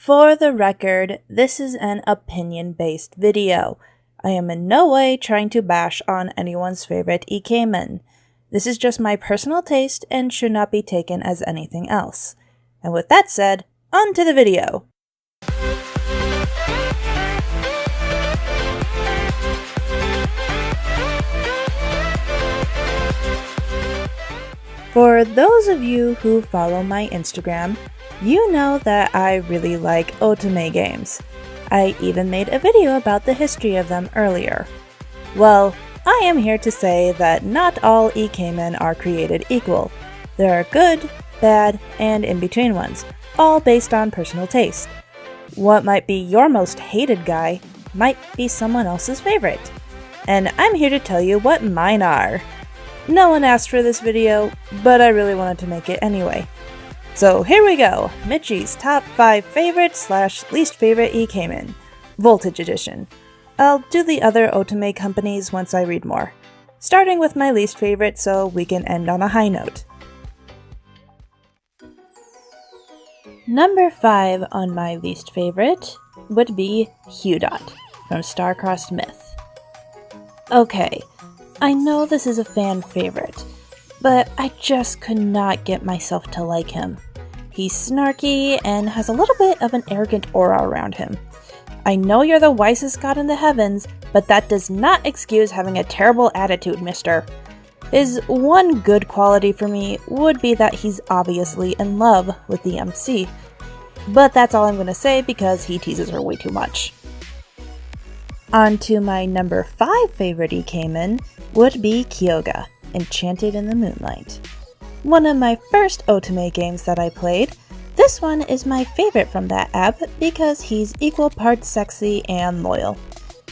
For the record, this is an opinion-based video. I am in no way trying to bash on anyone's favorite Ikemen. This is just my personal taste and should not be taken as anything else. And with that said, on to the video! For those of you who follow my Instagram, you know that I really like otome games. I even made a video about the history of them earlier. Well, I am here to say that not all Ikemen are created equal. There are good, bad, and in-between ones, all based on personal taste. What might be your most hated guy might be someone else's favorite. And I'm here to tell you what mine are. No one asked for this video, but I really wanted to make it anyway. So here we go, Mitchie's top 5 favorite / least favorite Ikemen, Voltage Edition. I'll do the other otome companies once I read more, starting with my least favorite so we can end on a high note. Number 5 on my least favorite would be Hudot from Star-Crossed Myth. Okay, I know this is a fan favorite, but I just could not get myself to like him. He's snarky and has a little bit of an arrogant aura around him. I know you're the wisest god in the heavens, but that does not excuse having a terrible attitude, mister. His one good quality for me would be that he's obviously in love with the MC. But that's all I'm going to say because he teases her way too much. On to my number 5 favorite Ikemen would be Kyoga, Enchanted in the Moonlight. One of my first otome games that I played, this one is my favorite from that app because he's equal parts sexy and loyal.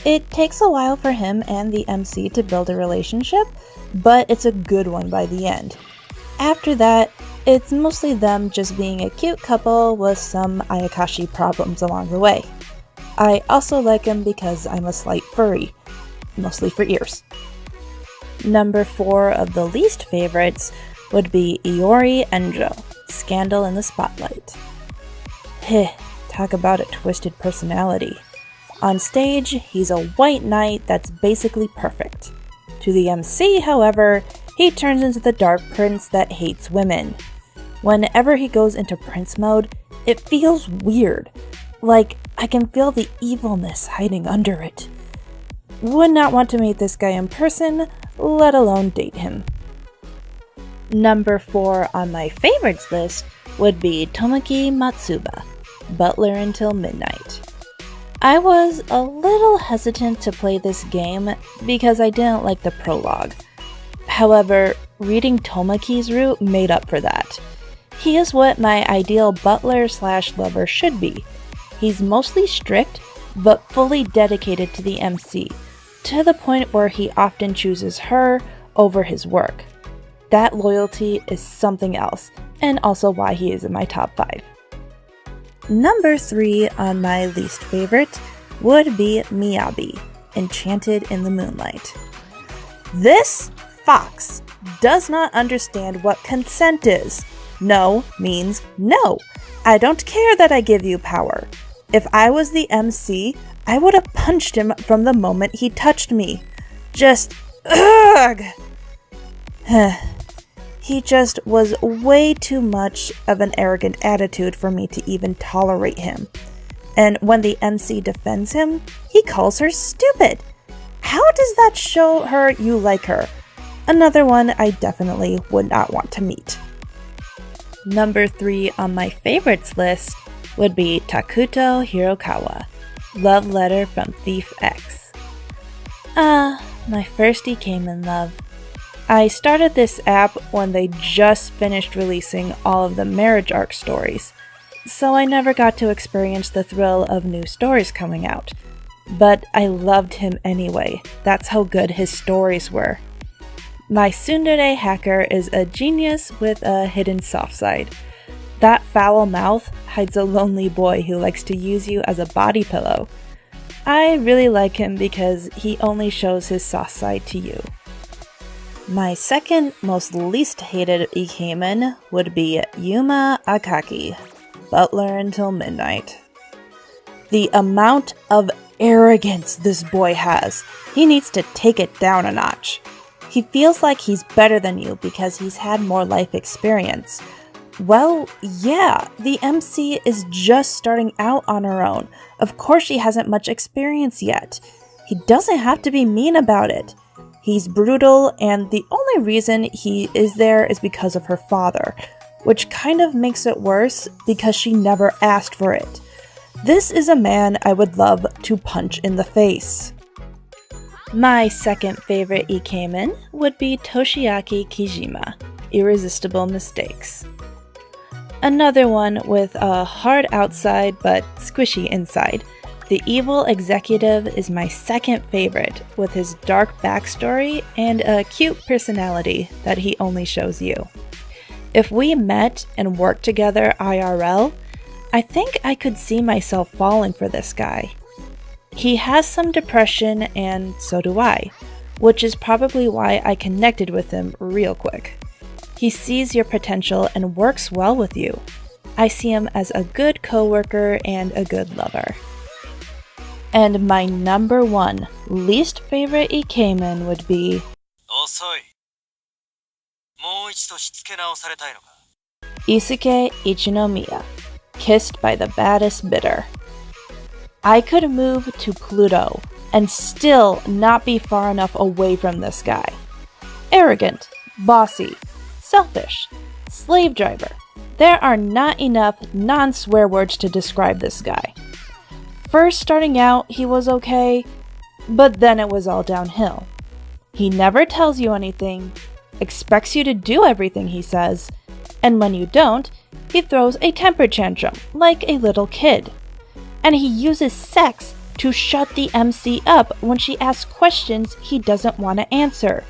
It takes a while for him and the MC to build a relationship, but it's a good one by the end. After that, it's mostly them just being a cute couple with some Ayakashi problems along the way. I also like him because I'm a slight furry, mostly for ears. Number 4 of the least favorites would be Iori Enjo, Scandal in the Spotlight. Talk about a twisted personality. On stage, he's a white knight that's basically perfect. To the MC, however, he turns into the dark prince that hates women. Whenever he goes into prince mode, it feels weird. Like, I can feel the evilness hiding under it. Would not want to meet this guy in person, let alone date him. Number 4 on my favorites list would be Tomoki Matsuba, Butler Until Midnight. I was a little hesitant to play this game because I didn't like the prologue. However, reading Tomoki's route made up for that. He is what my ideal butler / lover should be. He's mostly strict, but fully dedicated to the MC, to the point where he often chooses her over his work. That loyalty is something else, and also why he is in my top 5. Number 3 on my least favorite would be Miyabi, Enchanted in the Moonlight. This fox does not understand what consent is. No means no. I don't care that I give you power. If I was the MC, I would have punched him from the moment he touched me. Just, ugh! He just was way too much of an arrogant attitude for me to even tolerate him. And when the MC defends him, he calls her stupid. How does that show her you like her? Another one I definitely would not want to meet. Number 3 on my favorites list would be Takuto Hirokawa, Love Letter from Thief X. My first Ikemen love. I started this app when they just finished releasing all of the marriage arc stories, so I never got to experience the thrill of new stories coming out. But I loved him anyway, that's how good his stories were. My tsundere hacker is a genius with a hidden soft side. That foul mouth hides a lonely boy who likes to use you as a body pillow. I really like him because he only shows his soft side to you. My second most least hated Ikemen would be Yuma Akagi, Butler Until Midnight. The amount of arrogance this boy has. He needs to take it down a notch. He feels like he's better than you because he's had more life experience. Well, yeah, the MC is just starting out on her own. Of course she hasn't much experience yet. He doesn't have to be mean about it. He's brutal, and the only reason he is there is because of her father, which kind of makes it worse because she never asked for it. This is a man I would love to punch in the face. My second favorite Ikemen would be Toshiaki Kijima, Irresistible Mistakes. Another one with a hard outside but squishy inside. The evil executive is my second favorite, with his dark backstory and a cute personality that he only shows you. If we met and worked together IRL, I think I could see myself falling for this guy. He has some depression, and so do I, which is probably why I connected with him real quick. He sees your potential and works well with you. I see him as a good coworker and a good lover. And my number one least favorite Ikemen would be Eisuke Ichinomiya, kissed by the baddest bidder. I could move to Pluto and still not be far enough away from this guy. Arrogant, bossy, selfish, slave driver. There are not enough non-swear words to describe this guy. First starting out, he was okay, but then it was all downhill. He never tells you anything, expects you to do everything he says, and when you don't, he throws a temper tantrum like a little kid. And he uses sex to shut the MC up when she asks questions he doesn't want to answer.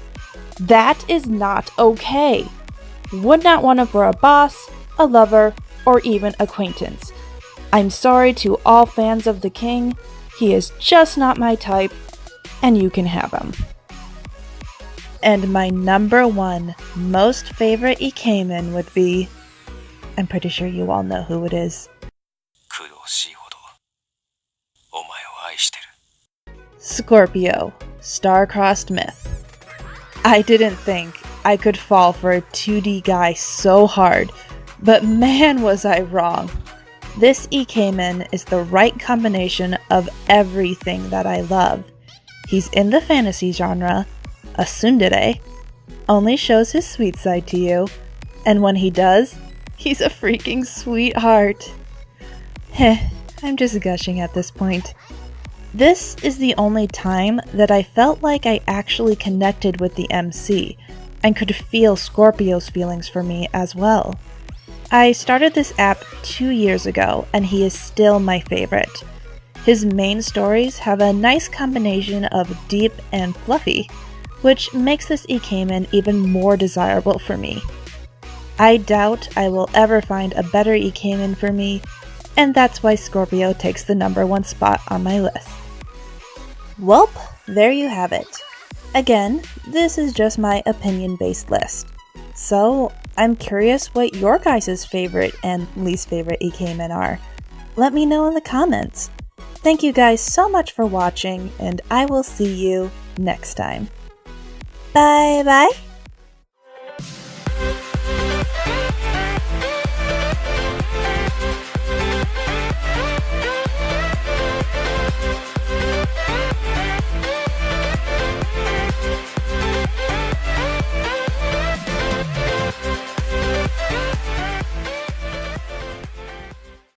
That is not okay. Would not want him for a boss, a lover, or even acquaintance. I'm sorry to all fans of the king, he is just not my type, and you can have him. And my number one most favorite Ikemen would be, I'm pretty sure you all know who it is. Scorpio, star-crossed myth. I didn't think I could fall for a 2D guy so hard, but man was I wrong. This Ikemen is the right combination of everything that I love. He's in the fantasy genre, a tsundere, only shows his sweet side to you, and when he does, he's a freaking sweetheart. Heh, I'm just gushing at this point. This is the only time that I felt like I actually connected with the MC and could feel Scorpio's feelings for me as well. I started this app 2 years ago and he is still my favorite. His main stories have a nice combination of deep and fluffy, which makes this Ikemen even more desirable for me. I doubt I will ever find a better Ikemen for me, and that's why Scorpio takes the number one spot on my list. Welp, there you have it. Again, this is just my opinion-based list. So, I'm curious what your guys' favorite and least favorite Ikemen are. Let me know in the comments. Thank you guys so much for watching, and I will see you next time. Bye bye!